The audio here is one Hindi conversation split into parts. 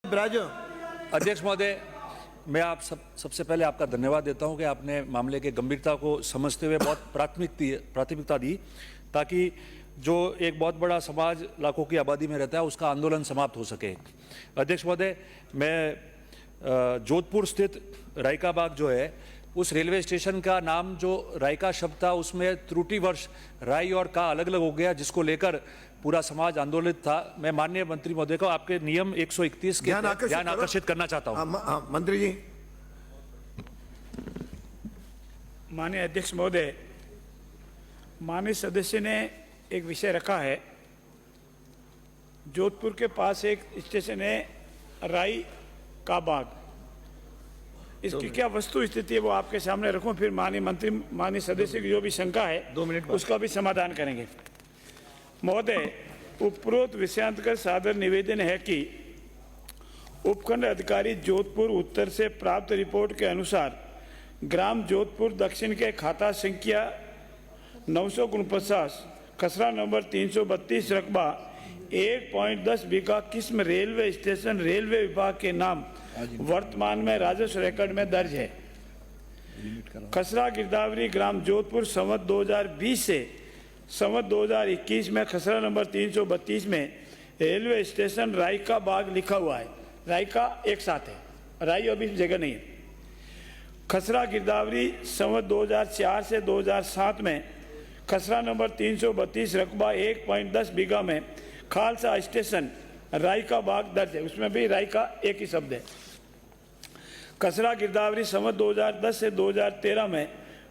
ब्राज अध्यक्ष महोदय, मैं आप सबसे पहले आपका धन्यवाद देता हूं कि आपने मामले के गंभीरता को समझते हुए बहुत प्राथमिकता दी ताकि जो एक बहुत बड़ा समाज लाखों की आबादी में रहता है उसका आंदोलन समाप्त हो सके। अध्यक्ष महोदय, मैं जोधपुर स्थित रायका बाग जो है उस रेलवे स्टेशन का नाम जो रायका शब्द था उसमें त्रुटिवश राय और का अलग अलग हो गया, जिसको लेकर पूरा समाज आंदोलित था। मैं माननीय मंत्री महोदय को आपके नियम 131 के ध्यान आकर्षित करना चाहता हूं। मंत्री जी। माननीय अध्यक्ष महोदय, माननीय सदस्य ने एक विषय रखा है। जोधपुर के पास एक स्टेशन है राई का बाग, इसकी क्या वस्तु स्थिति है वो आपके सामने रखूं, फिर माननीय मंत्री माननीय सदस्य की जो भी शंका है 2 मिनट उसका भी समाधान करेंगे। महोदय, उपरोक्त विषयांतर्गत सादर निवेदन है कि उपखंड अधिकारी जोधपुर उत्तर से प्राप्त रिपोर्ट के अनुसार ग्राम जोधपुर दक्षिण के खाता संख्या 949 खसरा नंबर 332 रकबा 1.10 बीघा किस्म रेलवे स्टेशन रेलवे विभाग के नाम वर्तमान में राजस्व रिकॉर्ड में दर्ज है। खसरा गिरदावरी ग्राम जोधपुर संवत 2020 से संवत 2021 में खसरा नंबर 332 में रेलवे स्टेशन रायका बाग लिखा हुआ है। रायका एक साथ है, राई अभी जगह नहीं है। खसरा गिरदावरी संवत 2004 से 2007 में खसरा नंबर 332 रकबा 1.10 बीघा में खालसा स्टेशन रायका बाग दर्ज है, उसमें भी रायका एक ही शब्द है। खसरा गिरदावरी संवत 2010 से 2013 में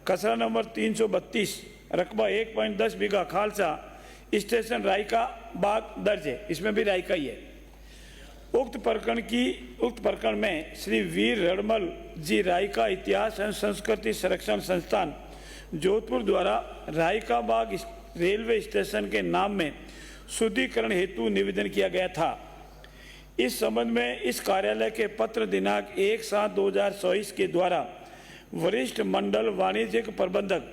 खसरा नंबर 332 रकबा 1.10 बीघा खालसा स्टेशन रायका बाग दर्ज है, इसमें भी रायका ही है। उक्त प्रकरण में श्री वीर रड़मल जी रायका इतिहास एवं संस्कृति संरक्षण संस्थान जोधपुर द्वारा रायका बाग रेलवे स्टेशन के नाम में शुद्धिकरण हेतु निवेदन किया गया था। इस संबंध में इस कार्यालय के पत्र दिनांक 1/7/2024 के द्वारा वरिष्ठ मंडल वाणिज्यिक प्रबंधक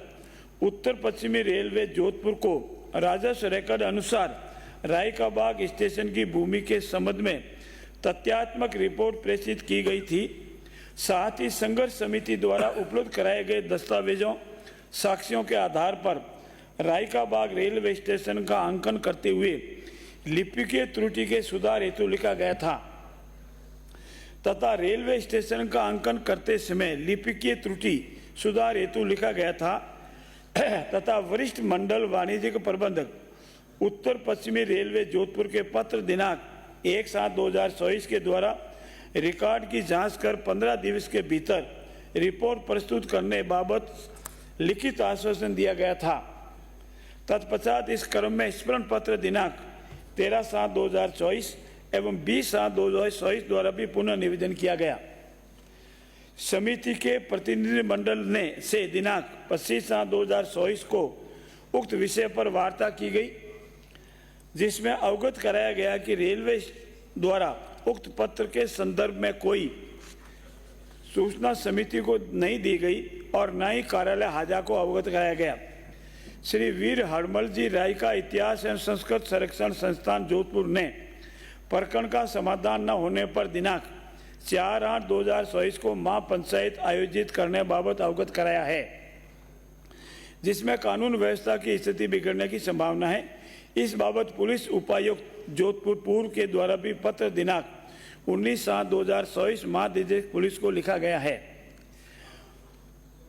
उत्तर पश्चिमी रेलवे जोधपुर को राजस्व रिकॉर्ड अनुसार रायका बाग स्टेशन की भूमि के संबंध में तथ्यात्मक रिपोर्ट प्रेषित की गई थी। साथ ही संघर्ष समिति द्वारा उपलब्ध कराए गए दस्तावेजों साक्ष्यों के आधार पर रायका बाग रेलवे स्टेशन का अंकन करते हुए लिपिकीय त्रुटि के सुधार हेतु लिखा गया था तथा रेलवे स्टेशन का अंकन करते समय लिपिकीय त्रुटि सुधार हेतु लिखा गया था तथा वरिष्ठ मंडल वाणिज्यिक प्रबंधक उत्तर पश्चिमी रेलवे जोधपुर के पत्र दिनांक 1/7/2024 के द्वारा रिकॉर्ड की जांच कर 15 दिवस के भीतर रिपोर्ट प्रस्तुत करने बाबत लिखित आश्वासन दिया गया था। तत्पश्चात इस क्रम में स्मरण पत्र दिनांक 13/7/2024 एवं 20/7/2024 द्वारा भी पुनः निवेदन किया गया। समिति के प्रतिनिधि मंडल ने से दिनांक 25/7/2024 को उक्त विषय पर वार्ता की गई, जिसमें अवगत कराया गया कि रेलवे द्वारा उक्त पत्र के संदर्भ में कोई सूचना समिति को नहीं दी गई और न ही कार्यालय हाजा को अवगत कराया गया। श्री वीर हड़मल जी राय का इतिहास एवं संस्कृत संरक्षण संस्थान जोधपुर ने प्रकरण का समाधान न होने पर दिनांक 4/8/2024 को महापंचायत आयोजित करने बाबत अवगत कराया है, जिसमें कानून व्यवस्था की स्थिति बिगड़ने की संभावना है। इस बाबत पुलिस उपायुक्त जोधपुर पूर्व के द्वारा भी पत्र दिनांक 19/7/2024 महानिदेशक पुलिस को लिखा गया है।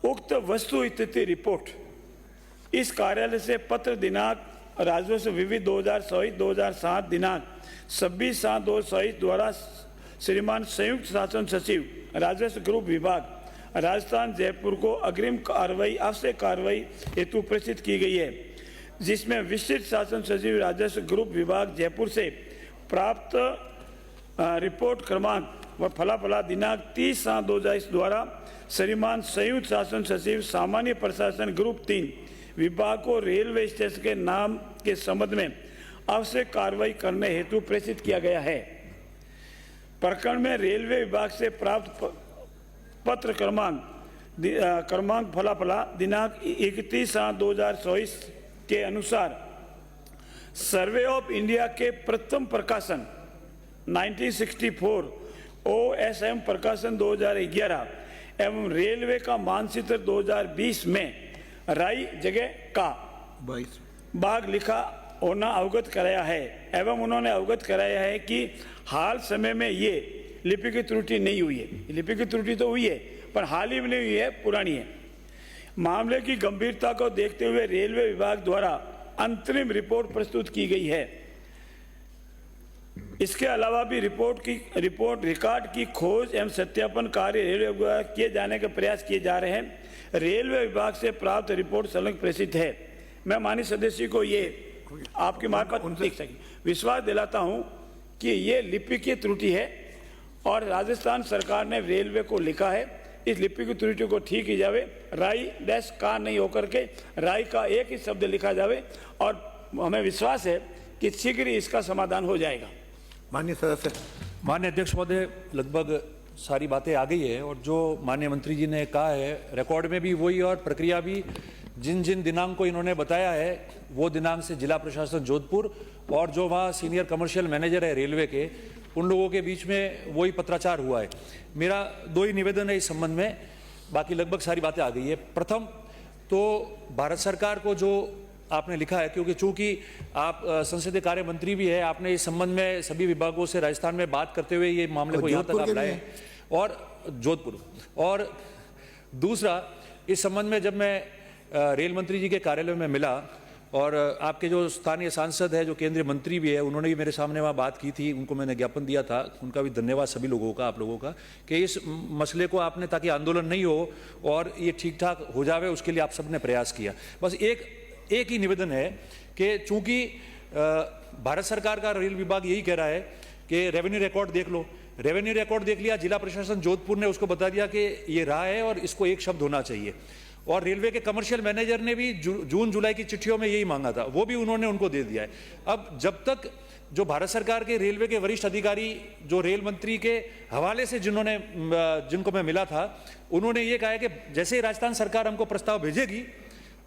उक्त वस्तु स्थिति रिपोर्ट इस कार्यालय से पत्र दिनांक राजस्व विविध 2024-2007 दिनांक 26/7/2024 द्वारा श्रीमान संयुक्त शासन सचिव राजस्व ग्रुप विभाग राजस्थान जयपुर को अग्रिम कार्रवाई आवश्यक कार्रवाई हेतु प्रेषित की गई है, जिसमें विशिष्ट शासन सचिव राजस्व ग्रुप विभाग जयपुर से प्राप्त रिपोर्ट क्रमांक व फलाफला दिनांक 30/7/2024 द्वारा श्रीमान संयुक्त शासन सचिव सामान्य प्रशासन ग्रुप 3 विभाग को रेलवे स्टेशन के नाम के संबंध में आवश्यक कार्रवाई करने हेतु प्रेषित किया गया है। प्रकरण में रेलवे विभाग से प्राप्त पत्र क्रमांक फलाफला दिनांक 31/7/2024 के अनुसार सर्वे ऑफ इंडिया के प्रथम प्रकाशन 1964 OSM प्रकाशन 2011 एवं रेलवे का मानचित्र 2020 में राई जगह का बाग लिखा होना अवगत कराया है एवं उन्होंने अवगत कराया है कि हाल समय में ये लिपि की त्रुटि नहीं हुई है। लिपि की त्रुटि तो हुई है पर हाल ही में नहीं हुई है, पुरानी है। मामले की गंभीरता को देखते हुए रेलवे विभाग द्वारा अंतरिम रिपोर्ट प्रस्तुत की गई है। इसके अलावा भी रिपोर्ट रिकॉर्ड की खोज एवं सत्यापन कार्य रेलवे विभाग किए जाने के प्रयास किए जा रहे हैं। रेलवे विभाग से प्राप्त रिपोर्ट संलग्न प्रेषित है। मैं माननीय सदस्य को ये आपकी मार्फत देख सके विश्वास दिलाता हूं कि ये लिपि की त्रुटि है और राजस्थान सरकार ने रेलवे को लिखा है इस लिपि की त्रुटि को ठीक की जावे। राई डैश का नहीं होकर के राई का एक ही शब्द लिखा जावे और हमें विश्वास है कि शीघ्र ही इसका समाधान हो जाएगा। माननीय सदस्य। माननीय अध्यक्ष महोदय, लगभग सारी बातें आ गई है और जो माननीय मंत्री जी ने कहा है रिकॉर्ड में भी वही और प्रक्रिया भी जिन जिन दिनांक को इन्होंने बताया है वो दिनांक से जिला प्रशासन जोधपुर और जो वहाँ सीनियर कमर्शियल मैनेजर है रेलवे के उन लोगों के बीच में वही पत्राचार हुआ है। मेरा दो ही निवेदन है इस संबंध में, बाकी लगभग सारी बातें आ गई है। प्रथम तो भारत सरकार को जो आपने लिखा है, क्योंकि चूंकि आप संसदीय कार्य मंत्री भी है, आपने इस संबंध में सभी विभागों से राजस्थान में बात करते हुए ये मामले को यहाँ तक आप लाए और जोधपुर। और दूसरा, इस संबंध में जब मैं रेल मंत्री जी के कार्यालय में मिला और आपके जो स्थानीय सांसद है जो केंद्रीय मंत्री भी है उन्होंने भी मेरे सामने वहाँ बात की थी, उनको मैंने ज्ञापन दिया था। उनका भी धन्यवाद सभी लोगों का, आप लोगों का, कि इस मसले को आपने, ताकि आंदोलन नहीं हो और ये ठीक ठाक हो जावे, उसके लिए आप सबने प्रयास किया। बस एक ही निवेदन है कि चूंकि भारत सरकार का रेल विभाग यही कह रहा है कि रेवेन्यू रिकॉर्ड देख लो, रेवेन्यू रिकॉर्ड देख लिया, जिला प्रशासन जोधपुर ने उसको बता दिया कि ये रहा है और इसको एक शब्द होना चाहिए। और रेलवे के कमर्शियल मैनेजर ने भी जून जुलाई की चिट्ठियों में यही मांगा था, वो भी उन्होंने उनको दे दिया है। अब जब तक जो भारत सरकार के रेलवे के वरिष्ठ अधिकारी जो रेल मंत्री के हवाले से जिनको मैं मिला था, उन्होंने ये कहा है कि जैसे ही राजस्थान सरकार हमको प्रस्ताव भेजेगी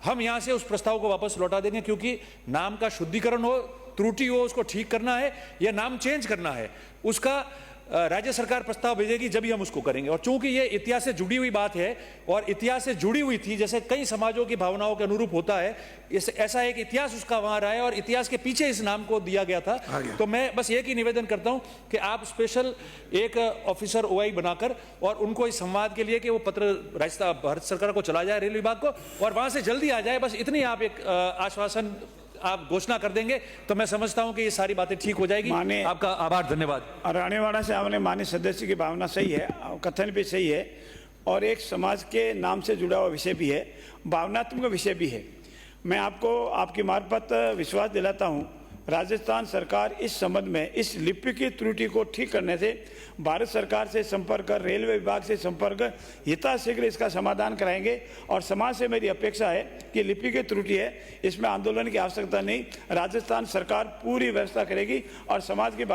हम यहाँ से उस प्रस्ताव को वापस लौटा देंगे, क्योंकि नाम का शुद्धिकरण हो, त्रुटि हो, उसको ठीक करना है या नाम चेंज करना है, उसका राज्य सरकार प्रस्ताव भेजेगी जब ही हम उसको करेंगे। और चूंकि ये इतिहास से जुड़ी हुई बात है और इतिहास से जुड़ी हुई थी, जैसे कई समाजों की भावनाओं के अनुरूप होता है, ऐसा एक इतिहास उसका वहां रहा है और इतिहास के पीछे इस नाम को दिया गया था। तो मैं बस एक ही निवेदन करता हूं कि आप स्पेशल एक ऑफिसर OI बनाकर और उनको इस संवाद के लिए कि वो पत्र राजस्थान भारत सरकार को चला जाए, रेल विभाग को, और वहां से जल्दी आ जाए। बस इतनी आप एक आश्वासन आप घोषणा कर देंगे तो मैं समझता हूं कि ये सारी बातें ठीक हो जाएगी। आपका आभार, धन्यवाद। रानीवाड़ा से आपने माननीय सदस्य की भावना सही है, कथन भी सही है और एक समाज के नाम से जुड़ा हुआ विषय भी है, भावनात्मक विषय भी है। मैं आपको आपकी मार्फत विश्वास दिलाता हूं, राजस्थान सरकार इस संबंध में इस लिपि की त्रुटि को ठीक करने से भारत सरकार से संपर्क कर रेलवे विभाग से संपर्क यथाशीघ्र इसका समाधान कराएंगे। और समाज से मेरी अपेक्षा है कि लिपि की त्रुटि है, इसमें आंदोलन की आवश्यकता नहीं, राजस्थान सरकार पूरी व्यवस्था करेगी और समाज की